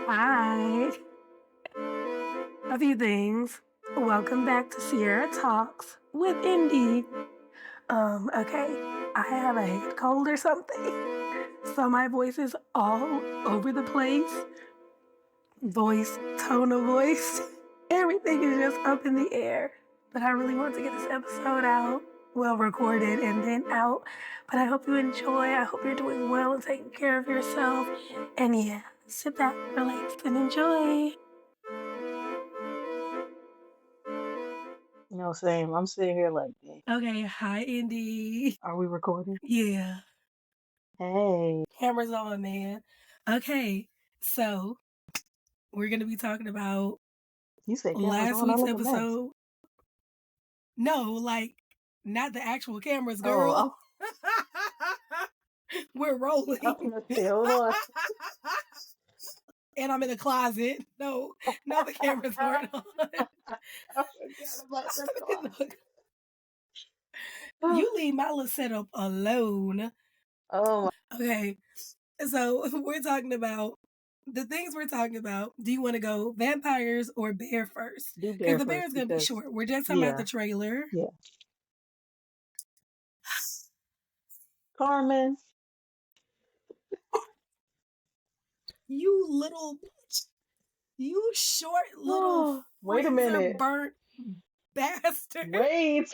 Hi. A few things. Welcome back to Ciera Talks with Indi. Okay, I have a head cold or something, so my voice is all over the place. Voice, tone of voice, everything is just up in the air. But I really want to get this episode out, well recorded and then out. But I hope you enjoy. I hope you're doing well and taking care of yourself. And yeah, sit back, relax, and enjoy. No, same. I'm sitting here like, dang, Okay, hi, Indi. are we recording? Yeah, Hey, camera's on, man. Okay, so we're going to be talking about you said cameras last on. I week's look a mess. episode. No, like, not the actual cameras, Oh, girl. We're rolling. I'm gonna say, hold on. And I'm in the closet. No, the cameras weren't on. I forgot about the clock. You leave my little setup alone. Oh, Okay, so we're talking about the things we're talking about. Do you want to go vampires or bear first? do Because bear the first bear's going to be because, short. We're just talking about yeah, the trailer. yeah. Carmen. You little, you short little Oh, wait a freezer minute. burnt bastard. Wait.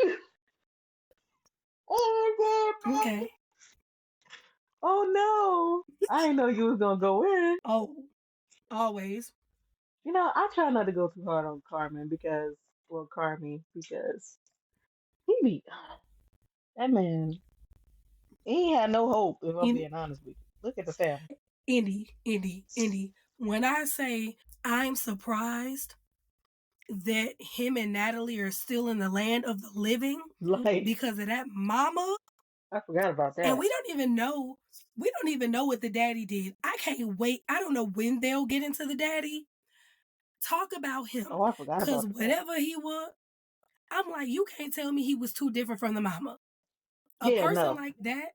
Oh, my God. Okay. Oh, no. I didn't know you was going to go in. Oh, always. You know, I try not to go too hard on Carmen because, well, Carmi, because he be, that man. He ain't had no hope, if I'm In, being honest with you. Look at the family. Indy. When I say I'm surprised that him and Natalie are still in the land of the living Like, because of that mama, I forgot about and that. we don't even know what the daddy did. I can't wait. I don't know when they'll get into the daddy. Talk about him. Oh, I forgot Because about that. whatever he was, I'm like, you can't tell me he was too different from the mama. A Yeah, person no, like that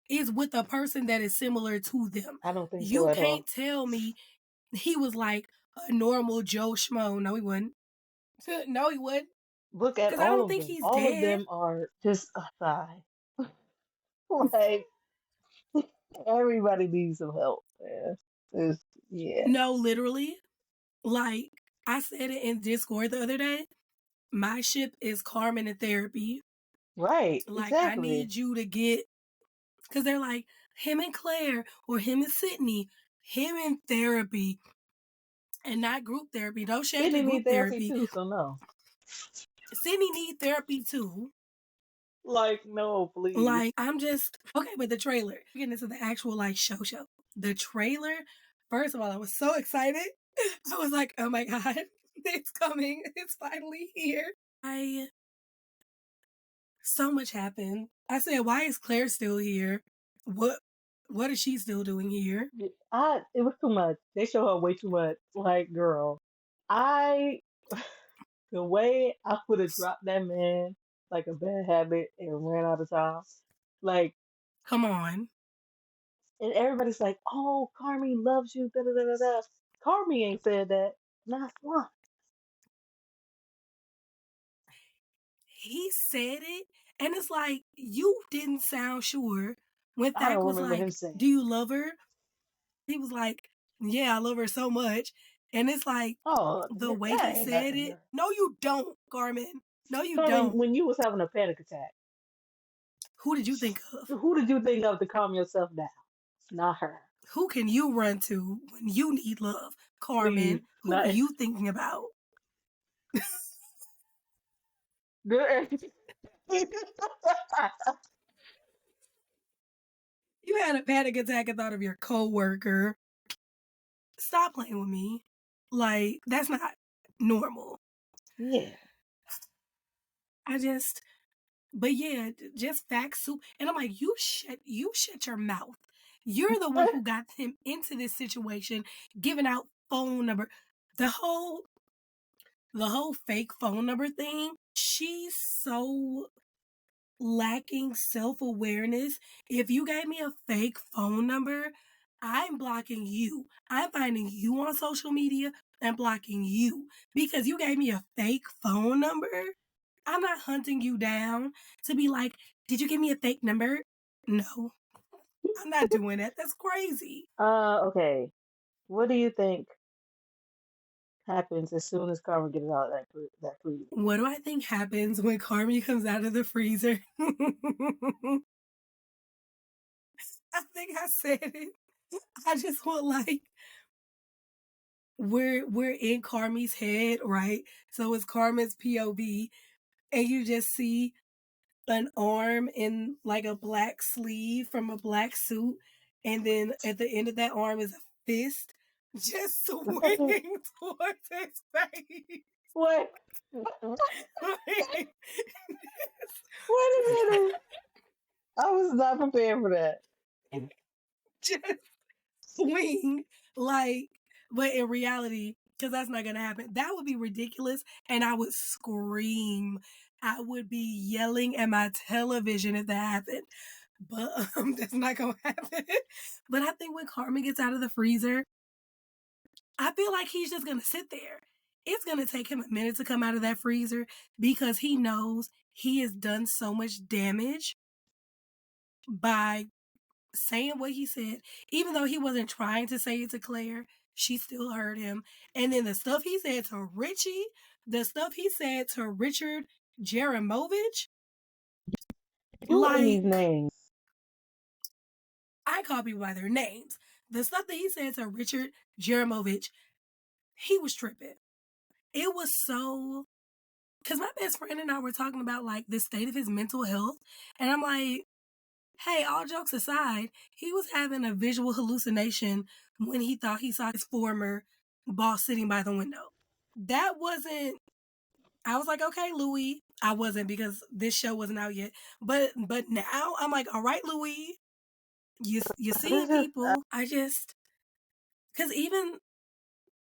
is with a person that is similar to them. I don't think so You at all. can't tell me he was like a normal Joe Schmo. No, he wouldn't. No, he wouldn't. Look at Because I all don't of think them. he's All of dead. them are just aside. Like, everybody needs some help, man. Yeah. No, literally. Like, I said it in Discord the other day. My ship is Carmen in therapy. Right, Like, I exactly. need you to get, because they're like, him and Claire or him and Sydney, him in therapy and not group therapy. No shade to Sydney need group therapy therapy. too, so no. Sydney need therapy too. Like, no, please. Like, I'm just, okay, but the trailer, getting into the actual, like, show. The trailer, first of all, I was so excited. I was like, oh my God, it's coming. It's finally here. So much happened. I said, why is Claire still here? What is she still doing here? It was too much. They show her way too much. Like, girl, I, the way I would have dropped that man like a bad habit and ran out of town. Like, Come on. and everybody's like, "Oh, Carmi loves you." Da da da da da. Carmi ain't said that. Not once. He said it, and it's like, you didn't sound sure when I Thack don't was remember him like, saying. do you love her? He was like, yeah, I love her so much. And it's like, Oh, the way that he ain't said nothing. it. No, you don't, Carmen. No, you Carmi, don't. when you was having a panic attack, Who did you think of? who did you think of to calm yourself down? Not her. Who can you run to when you need love? Please, Carmen, who are not. you thinking about? You had a panic attack and thought of your coworker. Stop playing with me. Like, that's not normal. Yeah. But yeah, just fact soup. And I'm like, you shut your mouth. You're the one who got him into this situation, giving out phone number. The whole fake phone number thing. She's so lacking self-awareness. If you gave me a fake phone number, I'm blocking you. I'm finding you on social media and blocking you because you gave me a fake phone number. I'm not hunting you down to be like, did you give me a fake number? No, I'm not doing that. That's crazy. Okay. What do you think happens as soon as Carmen gets out of that freezer? What do I think happens when Carmi comes out of the freezer? I think I said it. I just want like we're in Carmi's head, right? So it's Carmen's POV, and you just see an arm in like a black sleeve from a black suit, and then at the end of that arm is a fist just swinging towards his face. Wait, Like, wait a minute. I was not prepared for that. just swing like, but in reality, because that's not gonna happen, that would be ridiculous, and I would scream. I would be yelling at my television if that happened. But that's not gonna happen. But I think when Carmen gets out of the freezer, I feel like he's just gonna sit there. It's gonna take him a minute to come out of that freezer because he knows he has done so much damage by saying what he said, even though he wasn't trying to say it to Claire, she still heard him. And then the stuff he said to Richie, the stuff he said to Richard Jeramovich, You and these like, names. I call people by their names. The stuff that he said to Richard Jeramovich, he was tripping. It was so, because my best friend and I were talking about like the state of his mental health. And I'm like, hey, all jokes aside, he was having a visual hallucination when he thought he saw his former boss sitting by the window. That wasn't, I was like, okay, Louis. I wasn't because this show wasn't out yet. But now I'm like, all right, Louis, you seeing It's just, people. I just, because even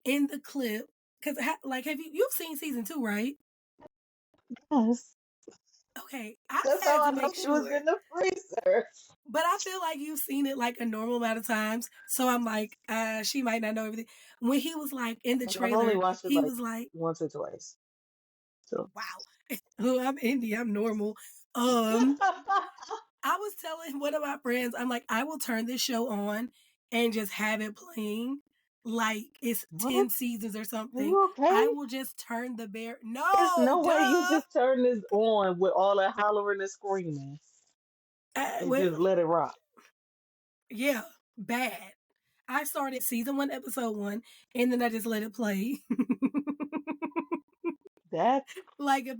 in the clip, because like, you've seen season 2, right? yes. Okay, I That's had how to I know make she was sure. in the freezer. But I feel like you've seen it like a normal amount of times. So I'm like, she might not know everything. When he was like in the I've only trailer, watched it he like was like, once or twice. So. wow, oh, I'm Indi, I'm normal. Um, I was telling one of my friends, I'm like, I will turn this show on and just have it playing like it's What? 10 seasons or Are something. you okay? I will just turn the bear. There's No, no way you duh. just turn this on with all that hollering and screaming and Well, just let it rock. yeah, bad. I started season 1, episode 1, and then I just let it play. That's like if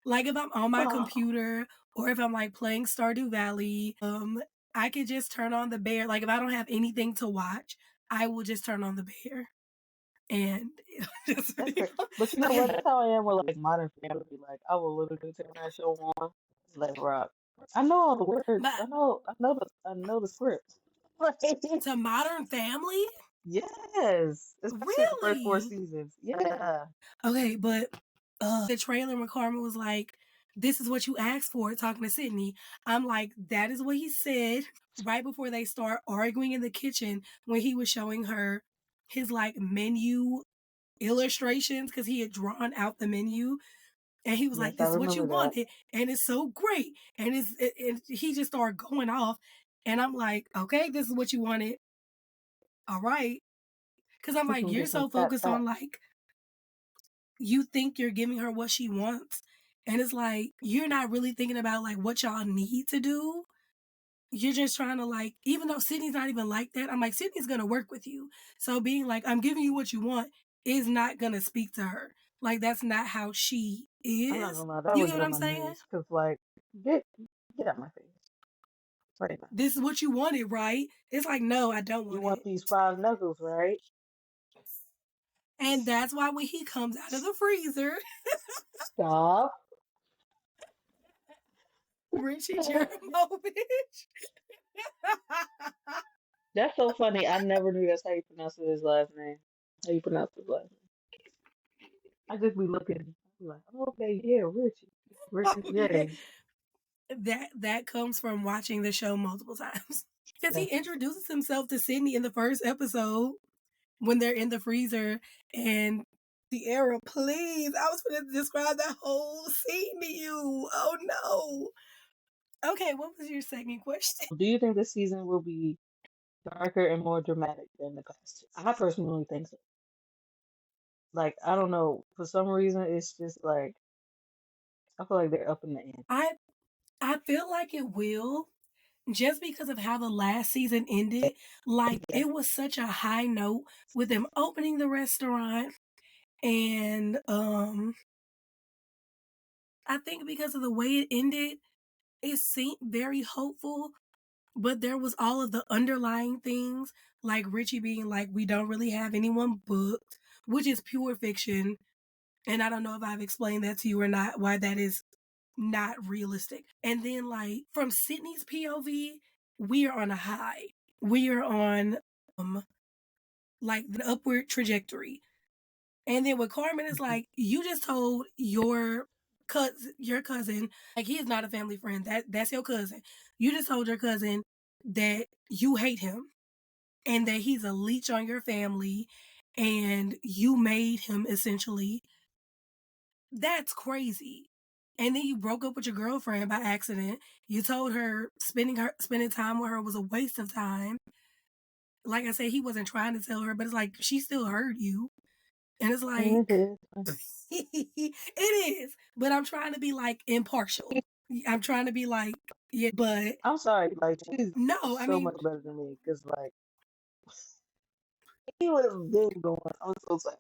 if I'm on my computer or if I'm like playing Stardew Valley, I could just turn on the bear. Like if I don't have anything to watch, I will just turn on the bear and it'll just that's be great. But you know what? That's how I am with like Modern Family. Like I will literally turn that show on, just let it rock. I know all the words. but I know the script. Like, to Modern Family, yes, especially the first four really? seasons. Yeah, Okay, but the trailer when Carmen was like, "This is what you asked for," talking to Sydney. I'm like, that is what he said right before they start arguing in the kitchen when he was showing her his like menu illustrations because he had drawn out the menu and he was like, yes, I "This is what you remember that. wanted," and it's so great, and he just started going off, and I'm like, "Okay, this is what you wanted, all right," because I'm She like, can "You're get some so fat focused fat. on like you think you're giving her what she wants." And it's like, you're not really thinking about like what y'all need to do. You're just trying to like, even though Sydney's not even like that, I'm like, Sydney's gonna work with you. So being like, I'm giving you what you want is not gonna speak to her. Like that's not how she I'm not is. gonna lie, that You would get get what on I'm my saying? nerves. Cause like, get get out my face right now. This is what you wanted, right? It's like, no, I don't You want want it. these five knuckles, right? And that's why when he comes out of the freezer, Stop. Richie Jeramovich. That's so funny. I never knew that's how you pronounce his last name. How you pronounce his last name? I just be looking. I be like, oh, okay, yeah, Richie, Oh Richard yeah. J. That comes from watching the show multiple times. Because he That's introduces himself to Sydney in the first episode when they're in the freezer and Ciera, please. I was going to describe that whole scene to you. Oh no. Okay, what was your second question? do you think this season will be darker and more dramatic than the past two? I personally think so. Like, I don't know. For some reason, it's just like, I feel like they're up in the ante. I I feel like it will just because of how the last season ended. Like Yeah. it was such a high note with them opening the restaurant and I think because of the way it ended, it seemed very hopeful, but there was all of the underlying things, like Richie being like, we don't really have anyone booked, which is pure fiction. And I don't know if I've explained that to you or not, why that is not realistic. And then, like, from Sydney's POV, we are on a high. We are on, like, the upward trajectory. And then with Carmen, it's Mhm. like, you just told your cousin, like he is not a family friend. That's your cousin. You just told your cousin that you hate him and that he's a leech on your family and you made him essentially. That's crazy. And then you broke up with your girlfriend by accident. You told her spending time with her was a waste of time. Like I said, he wasn't trying to tell her, but it's like she still heard you. And it's And like it it is. But I'm trying to be like impartial. I'm trying to be like, yeah, but I'm sorry, like, she's no, I so mean, much better than me, because, like, he would have been going. I'm so sorry.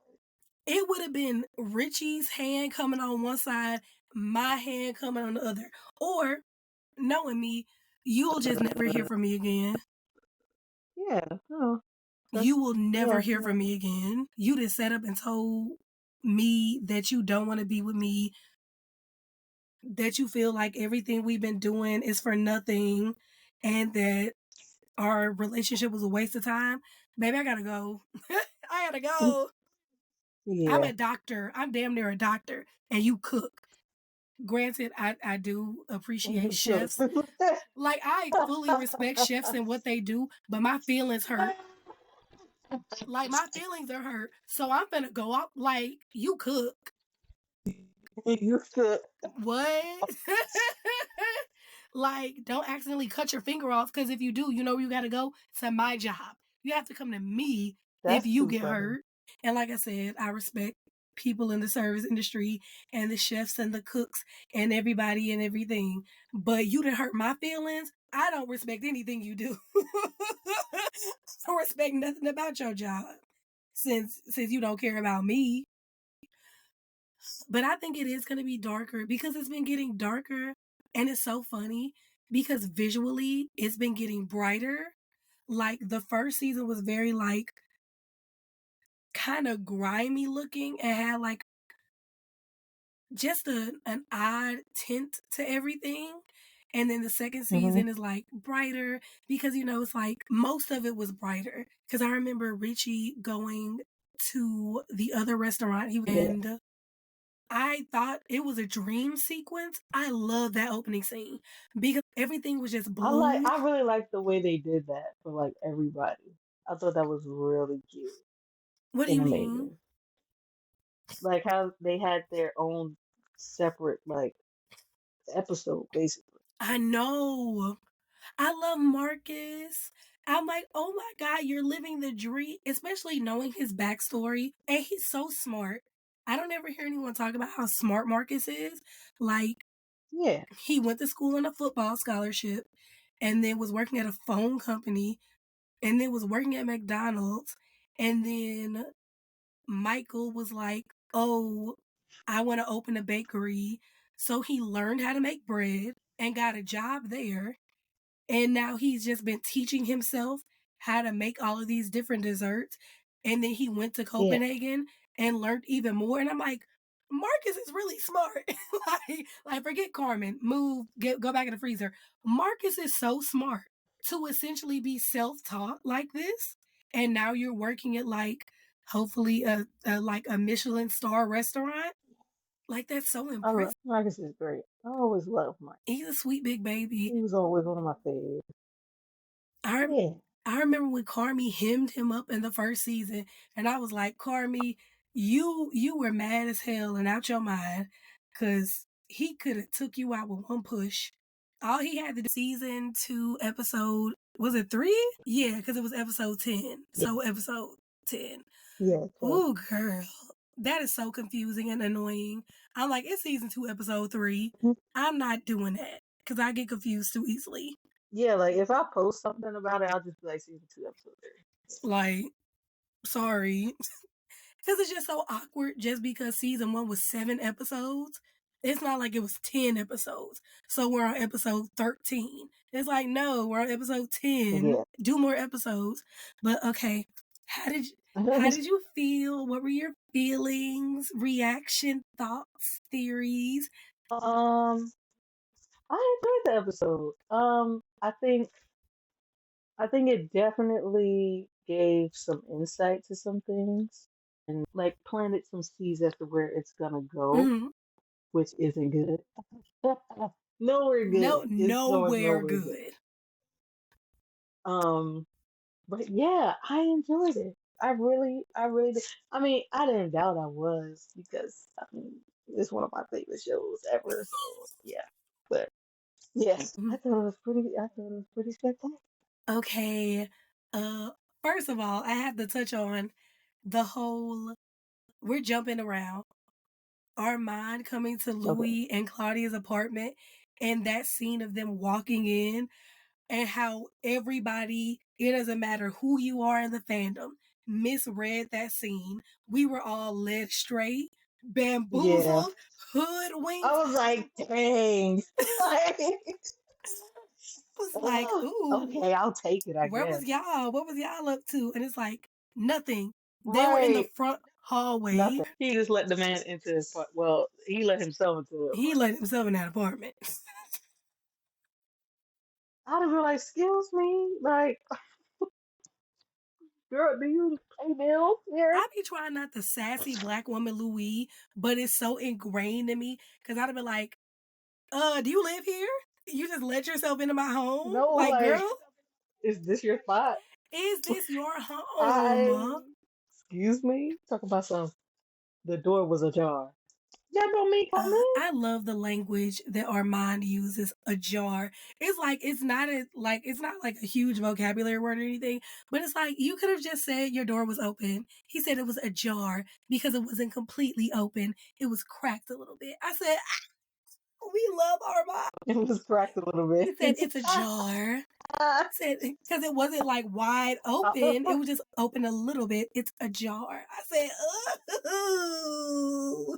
it would have been Richie's hand coming on one side, my hand coming on the other. Or knowing me, you'll just never hear from me again. Yeah, no, You will never yeah, hear from no. me again. You just set up and told me that you don't want to be with me, that you feel like everything we've been doing is for nothing, and that our relationship was a waste of time. Baby, I gotta go. I gotta go. I'm a Yeah. doctor. I'm damn near a doctor, and you cook. Granted, I do appreciate Look. chefs. Like, I fully respect chefs and what they do, but my feelings hurt. Like, my feelings are hurt. So I'm gonna go up like, you cook. You could. What? Like, don't accidentally cut your finger off because if you do, you know where you gotta go? To my job. You have to come to me if That's you too get funny. hurt. And like I said, I respect people in the service industry and the chefs and the cooks and everybody and everything. But you done hurt my feelings. I don't respect anything you do. I don't respect nothing about your job since you don't care about me. But I think it is going to be darker because it's been getting darker and it's so funny because visually it's been getting brighter. Like the first season was very like kind of grimy looking and had like just an odd tint to everything. And then the second Hmm. season is like brighter because it's like most of it was brighter. Because I remember Richie going to the other restaurant he was Yeah. and I thought it was a dream sequence. I love that opening scene because everything was just blue. I really like the way they did that for, like, everybody. I thought that was really cute What do and you mean? amazing. Like how they had their own separate, like, episode basically. I know. I love Marcus. I'm like, oh my God, you're living the dream, especially knowing his backstory. And he's so smart. I don't ever hear anyone talk about how smart Marcus is. Like, Yeah. he went to school on a football scholarship and then was working at a phone company and then was working at McDonald's. And then Michael was like, oh, I want to open a bakery. So he learned how to make bread and got a job there. And now he's just been teaching himself how to make all of these different desserts. And then he went to Yeah. Copenhagen and learned even more. And I'm like, Marcus is really smart. like forget Carmen, go back in the freezer. Marcus is so smart to essentially be self-taught like this. And now you're working at like hopefully a Michelin star restaurant. Like that's so I impressive. love Marcus is great. I always loved Mike. He's a sweet big baby. He was always one of my favorites. I Yeah. I remember when Carmi hemmed him up in the first season, and I was like, Carmi, you were mad as hell and out your mind, cause he could have took you out with one push. All he had to do season 2 episode was it 3? Yeah, because it was episode 10. Yeah. So episode 10. Yeah. So, Ooh, girl. That is so confusing and annoying. I'm like, it's season 2, episode 3. I'm not doing that because I get confused too easily. yeah, like if I post something about it, I'll just be like season 2, episode 3. Like, sorry. Because it's just so awkward just because season 1 was 7 episodes. It's not like it was 10 episodes. So we're on episode 13. It's like, no, we're on episode 10. Yeah. Do more episodes. But okay, how did you feel? What were your feelings, reaction, thoughts, theories? I enjoyed the episode. I think it definitely gave some insight to some things and like planted some seeds as to where it's gonna go, Mm-hmm. which isn't good. Nowhere No, good. It's going nowhere nowhere good. good. Um, but yeah, I enjoyed it. I really did. I mean, I didn't doubt I was because I mean, it's one of my favorite shows ever. So yeah, but yes, Mhm. I thought it was pretty spectacular. Okay. Uh, First of all, I have to touch on the whole we're jumping around. Armand coming to Okay. Louis and Claudia's apartment and that scene of them walking in and how everybody, it doesn't matter who you are in the fandom, misread that scene. We were all led straight, Yeah. bamboozled, I hoodwinked. was like, dang. Like, Was like, oh, ooh, okay, I'll take it, I where was guess. y'all? What was y'all up to? And it's like, nothing. They were in the Right. front hallway. Nothing. He just let the man into his part. Well, he let himself into the He apartment. let himself in that apartment. I'd have been like, excuse me? Like, girl, do you pay bills here? I be trying not to sassy black woman Louis, but it's so ingrained in me because I'd have been like, do you live here? You just let yourself into my home? No, Like, like, girl, is this your spot? is this your I, home? excuse me? Talk about some, the door was ajar. That don't mean come I love the language that Armand uses, ajar. It's like it's not like a huge vocabulary word or anything, but it's like you could have just said your door was open. He said it was ajar because it wasn't completely open. It was cracked a little bit. I said, we love Armand. in. It was cracked a little bit. He said it's a jar. Said because it wasn't like wide open, it was just open a little bit. It's a jar. I said, oh,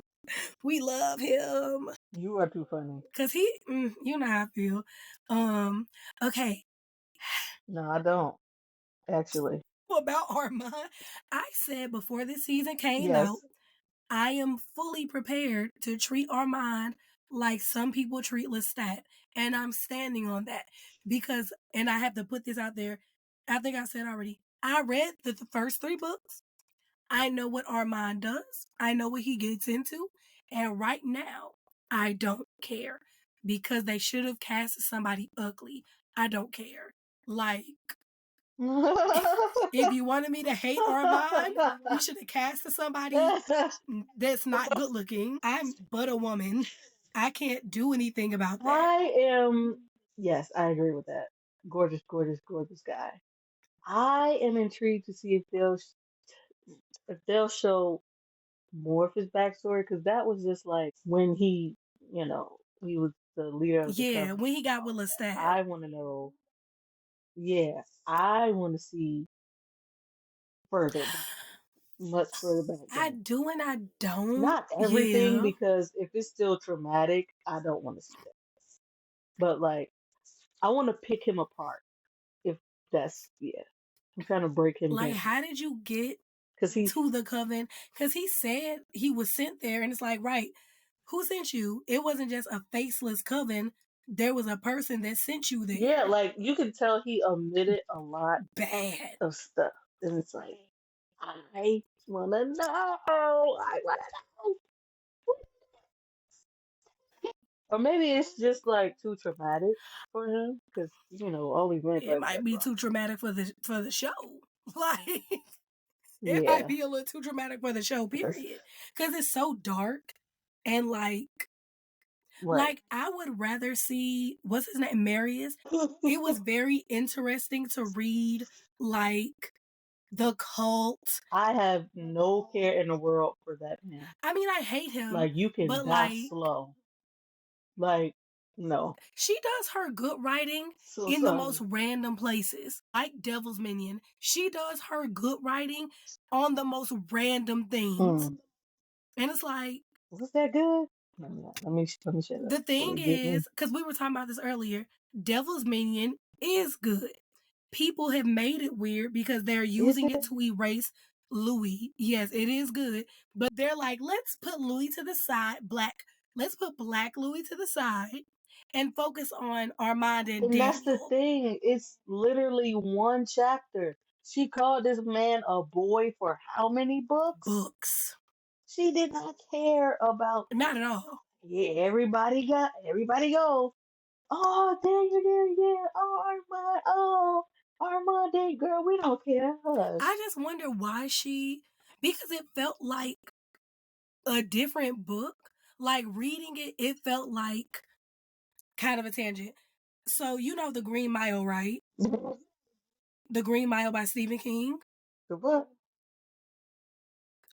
we love him You are too funny. because you know how I feel. Okay, No, I don't, actually. about Armand, I said before this season came out, Yes. I am fully prepared to treat Armand like some people treat Lestat. And I'm standing on that because, and I have to put this out there. I think I said already, I read the first 3 books. I know what Armand does. I know what he gets into. And right now, I don't care because they should have cast somebody ugly. I don't care. Like, if you wanted me to hate Armand, you should have cast somebody that's not good looking. I'm but a woman. I can't do anything about that. I am, yes, I agree with that. Gorgeous, gorgeous, gorgeous guy. I am intrigued to see if they'll show more of his backstory because that was just like when he was the leader of the Yeah, covenant when he and got all with of that. Lestat. I want to know, yeah, I want to see further back, much further back I than do and I don't. not everything Yeah. because if it's still traumatic, I don't want to see that. But like, I want to pick him apart if that's yeah. I'm trying to break him Like, down how did you get because he's to the coven? Because he said he was sent there, and it's like, right, who sent you? It wasn't just a faceless coven. There was a person that sent you yeah, there. like you can tell he omitted a lot Bad. of stuff, and it's like I wanna know. I wanna know. Or maybe it's just like too traumatic for him because only men It try to might get be wrong. too traumatic for the show. Like it might Yeah, be a little too dramatic for the show, that's period. Because it's so dark and right. I would rather see what's his name, Marius. It was very interesting to read like the cult. I have no care in the world for that man. I mean, I hate him, Like you can but die like slow. Like no, she does her good writing so in the most sorry. random places. Like Devil's Minion, she does her good writing on the most random things. Mm. And it's like Was that good? Let me shut up the before thing you get me. is, because we were talking about this earlier, Devil's Minion is good. People have made it weird because they're Is using it? it to erase Louis. Yes, it is good. But they're like, let's put Louis to the side, let's put Black Louis to the side and focus on Armand and And that's the Daniel. thing. It's literally one chapter. She called this man a boy for how many books? Books. She did not care about. Not at all. Yeah, everybody go. Oh, Daniel, yeah. Oh, Armand. Oh, Armand, Daniel, girl, we don't care. I Hush. just wonder why because it felt like a different book. Like reading it, it felt like kind of a tangent. So you know the Green Mile, right? The The Green Mile by Stephen King. book.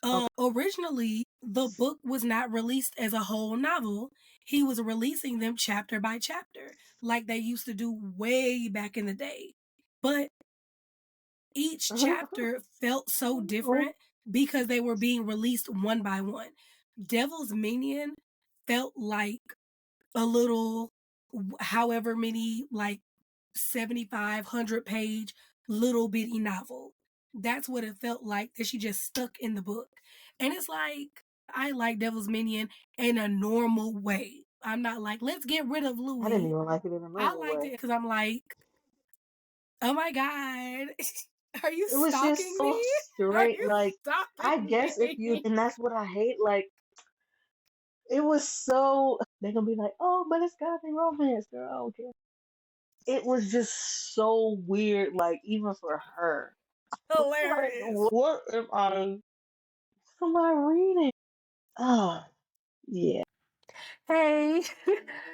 Okay. Originally, the book was not released as a whole novel. He was releasing them chapter by chapter, like they used to do way back in the day. But each chapter felt so different because they were being released one by one. Devil's Minion felt like a little, however many, like 7,500 page little bitty novel. That's what it felt like that she just stuck in the book. And it's like, I like Devil's Minion in a normal way. I'm not like, let's get rid of I didn't Louis. even like it in a I normal liked way. it because I'm like, oh my God, are you It was just stalking me? so Are straight. you Like, I stalking guess if you, me? and that's what I hate. Like, it was so, they're gonna be like, oh, but it's gotta be romance, girl. I don't care. It was just so weird, like, even for her. Like, Hilarious. what am I reading? Oh, yeah. Hey,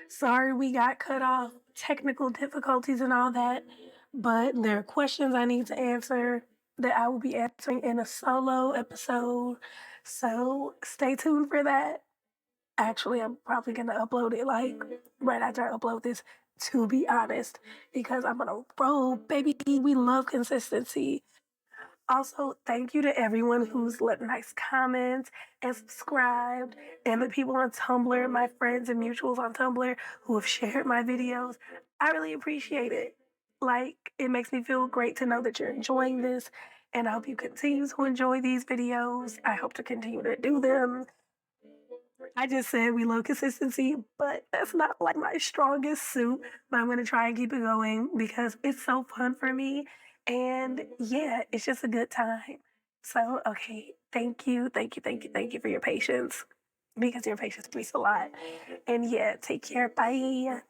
sorry we got cut off, technical difficulties and all that, but there are questions I need to answer that I will be answering in a solo episode. So stay tuned for that. Actually, I'm probably going to upload it like right after I upload this, to be honest, because I'm on a roll, baby. We love consistency. Also, thank you to everyone who's left nice comments and subscribed, and the people on Tumblr, my friends and mutuals on Tumblr who have shared my videos. I really appreciate it. Like, it makes me feel great to know that you're enjoying this, and I hope you continue to enjoy these videos. I hope to continue to do them. I just said we love consistency, but that's not like my strongest suit. But I'm gonna try and keep it going because it's so fun for me. And yeah, it's just a good time. So, okay, thank you for your patience because your patience means a lot. And yeah, take care. Bye.